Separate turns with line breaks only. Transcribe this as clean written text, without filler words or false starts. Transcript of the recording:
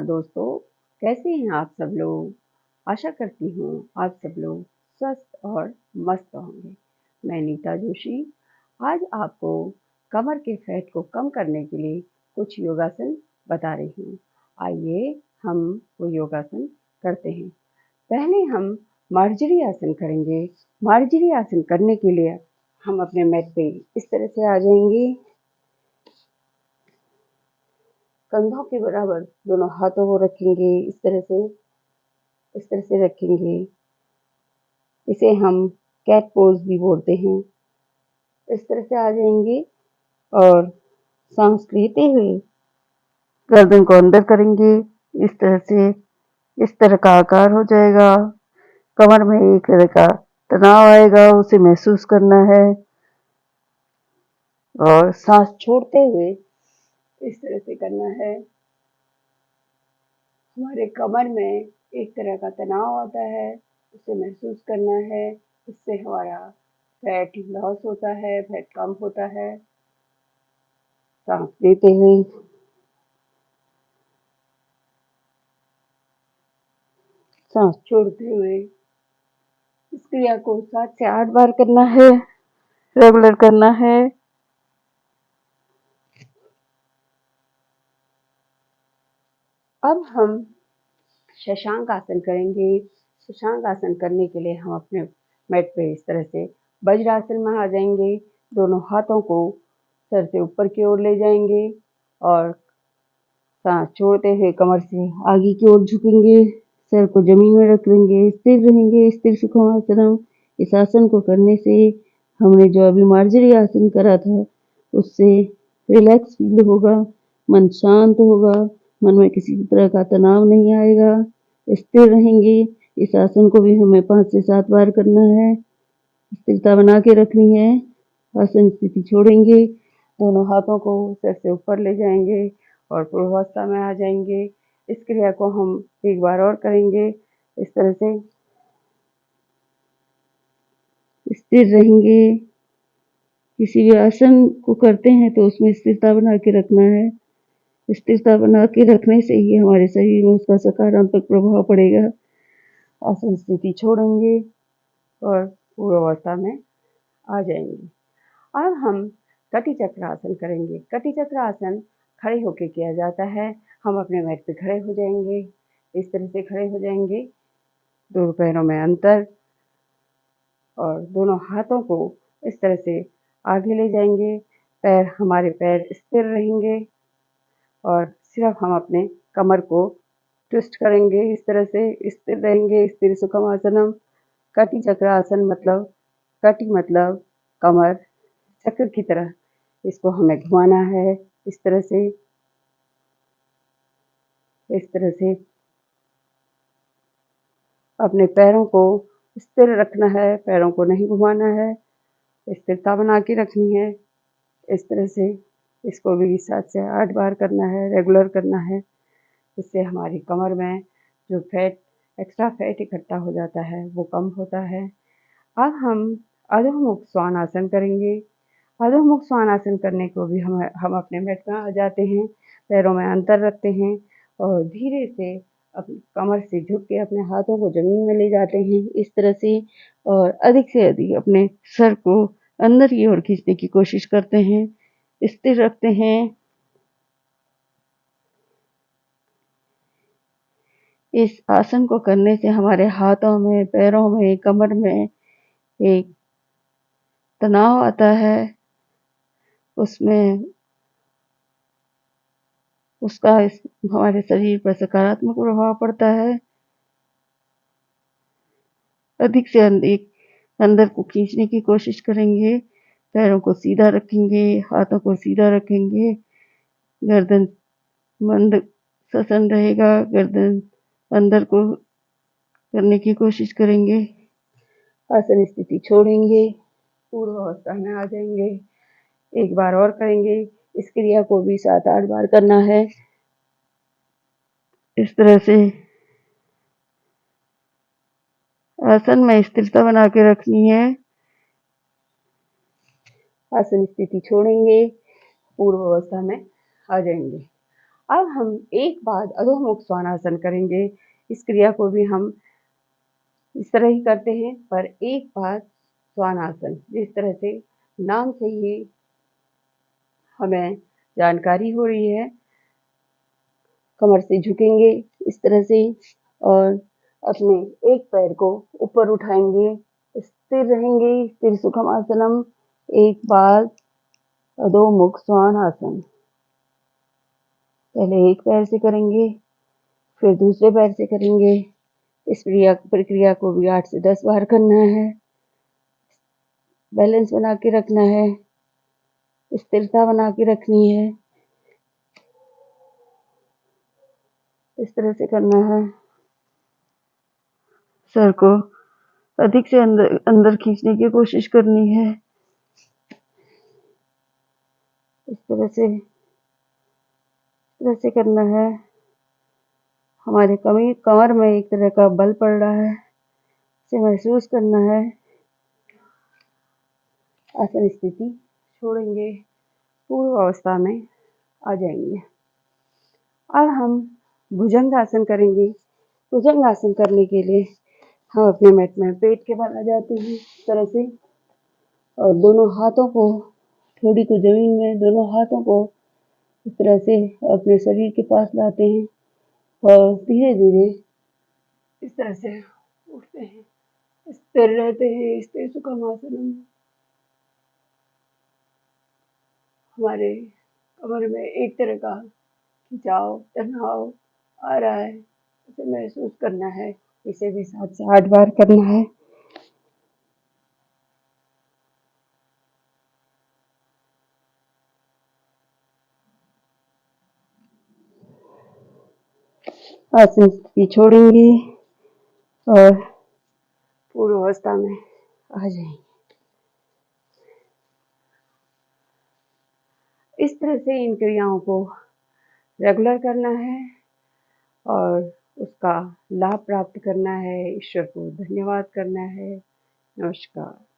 दोस्तों, कैसे हैं आप सब लोग। आशा करती हूँ आप सब लोग स्वस्थ और मस्त होंगे। मैं नीता जोशी आज आपको कमर के फैट को कम करने के लिए कुछ योगासन बता रही हूँ। आइए हम वो योगासन करते हैं। पहले हम मार्जरी आसन करेंगे। मार्जरी आसन करने के लिए हम अपने मैट पे इस तरह से आ जाएंगे। कंधों के बराबर दोनों हाथों को रखेंगे, इस तरह से रखेंगे। इसे हम कैट पोज भी बोलते हैं। इस तरह से आ जाएंगे और सांस लेते हुए गर्दन को अंदर करेंगे। इस तरह से इस तरह का आकार हो जाएगा। कमर में एक तरह का तनाव आएगा, उसे महसूस करना है। और सांस छोड़ते हुए इस तरह से करना है। हमारे कमर में एक तरह का तनाव आता है, उसे महसूस करना है। इससे हमारा फैट लॉस होता है, फैट कम होता है। सांस लेते हुए सांस छोड़ते हुए इस क्रिया को 7 से 8 बार करना है, रेगुलर करना है। अब हम शशांक आसन करेंगे। शशांक आसन करने के लिए हम अपने मैट पे इस तरह से वज्रासन में आ जाएंगे। दोनों हाथों को सर से ऊपर की ओर ले जाएंगे और सांस छोड़ते हुए कमर से आगे की ओर झुकेंगे। सर को जमीन में रख लेंगे, स्थिर रहेंगे। स्थिर सुखमासनम। इस आसन को करने से हमने जो अभी मार्जरी आसन करा था उससे रिलैक्स फील होगा, मन शांत होगा, मन में किसी तरह का तनाव नहीं आएगा। स्थिर रहेंगे। इस आसन को भी हमें 5 से 7 बार करना है। स्थिरता बना के रखनी है। आसन स्थिति छोड़ेंगे, दोनों हाथों को सर से ऊपर ले जाएंगे और पूर्वावस्था में आ जाएंगे। इस क्रिया को हम एक बार और करेंगे। इस तरह से स्थिर रहेंगे। किसी भी आसन को करते हैं तो उसमें स्थिरता बना के रखना है। स्थिरता बना के रखने से ही हमारे शरीर में उसका सकारात्मक प्रभाव पड़ेगा। आसन स्थिति छोड़ेंगे और पूर्वावस्था में आ जाएंगे। अब हम कटी चक्र आसन करेंगे। कटी चक्र आसन खड़े होकर किया जाता है। हम अपने मैट पे खड़े हो जाएंगे, इस तरह से खड़े हो जाएंगे। दोनों पैरों में अंतर और दोनों हाथों को इस तरह से आगे ले जाएंगे। हमारे पैर स्थिर रहेंगे और सिर्फ हम अपने कमर को ट्विस्ट करेंगे। इस तरह से स्थिर रहेंगे। स्थिर सुखमासनम। कटी चक्र आसन मतलब कटी मतलब कमर, चक्र की तरह इसको हमें घुमाना है। इस तरह से अपने पैरों को स्थिर रखना है, पैरों को नहीं घुमाना है, स्थिरता बना के रखनी है। इस तरह से इसको भी 7 से 8 बार करना है, रेगुलर करना है। इससे हमारी कमर में जो एक्स्ट्रा फैट इकट्ठा हो जाता है वो कम होता है। अब हम अधोमुख श्वान आसन करेंगे। अधोमुख श्वान आसन करने को भी हम अपने मैट में आ जाते हैं, पैरों में अंतर रखते हैं और धीरे से अपनी कमर से झुक के अपने हाथों को जमीन में ले जाते हैं इस तरह से, और अधिक से अधिक अपने सर को अंदर की ओर खींचने की कोशिश करते हैं, स्थिर रखते हैं। इस आसन को करने से हमारे हाथों में, पैरों में, कमर में एक तनाव आता है, उसमें उसका हमारे शरीर पर सकारात्मक प्रभाव पड़ता है। अधिक से अधिक अंदर को खींचने की कोशिश करेंगे। पैरों को सीधा रखेंगे, हाथों को सीधा रखेंगे। गर्दन मंद ससन रहेगा। गर्दन अंदर को करने की कोशिश करेंगे। आसन स्थिति छोड़ेंगे, पूर्व अवस्था में आ जाएंगे। एक बार और करेंगे। इस क्रिया को भी 7-8 बार करना है। इस तरह से आसन में स्थिरता बना के रखनी है। आसन स्थिति छोड़ेंगे, पूर्व अवस्था में आ जाएंगे।
अब हम एक बाद अधोमुख श्वानासन करेंगे। इस क्रिया को भी हम इस तरह ही करते हैं, पर एक बाद श्वानासन, जिस तरह से नाम से ही हमें जानकारी हो रही है। कमर से झुकेंगे इस तरह से और अपने एक पैर को ऊपर उठाएंगे, स्थिर रहेंगे, स्थिर सुखम आसनम। एक बाद अधोमुख श्वानासन। पहले एक पैर से करेंगे, फिर दूसरे पैर से करेंगे। इस प्रक्रिया को भी 8 से 10 बार करना है। बैलेंस बना के रखना है, स्थिरता बना के रखनी है। इस तरह से करना है। सर को अधिक से अंदर खींचने की कोशिश करनी है। इस तरह से करना है। हमारे कमर में एक तरह का बल पड़ रहा है, इसे महसूस करना है। आसन स्थिति छोड़ेंगे, पूर्व अवस्था में आ जाएंगे। अब हम भुजंग आसन करेंगे। भुजंग आसन करने के लिए हम अपने मैट में पेट के बल आ जाते हैं इस तरह से, और दोनों हाथों को थोड़ी को जमीन में, दोनों हाथों को इस तरह से अपने शरीर के पास लाते हैं और धीरे धीरे इस तरह से उठते हैं, स्थिर रहते हैं। स्थिर सुखमासन में हमारे कमर में एक तरह का खिंचाव, तनाव आ रहा है, इसे महसूस करना है। इसे भी 7 से 8 बार करना है। आसन स्थिति छोड़ेंगे और पूर्व अवस्था में आ जाएंगे। इस तरह से इन क्रियाओं को रेगुलर करना है और उसका लाभ प्राप्त करना है। ईश्वर को धन्यवाद करना है। नमस्कार।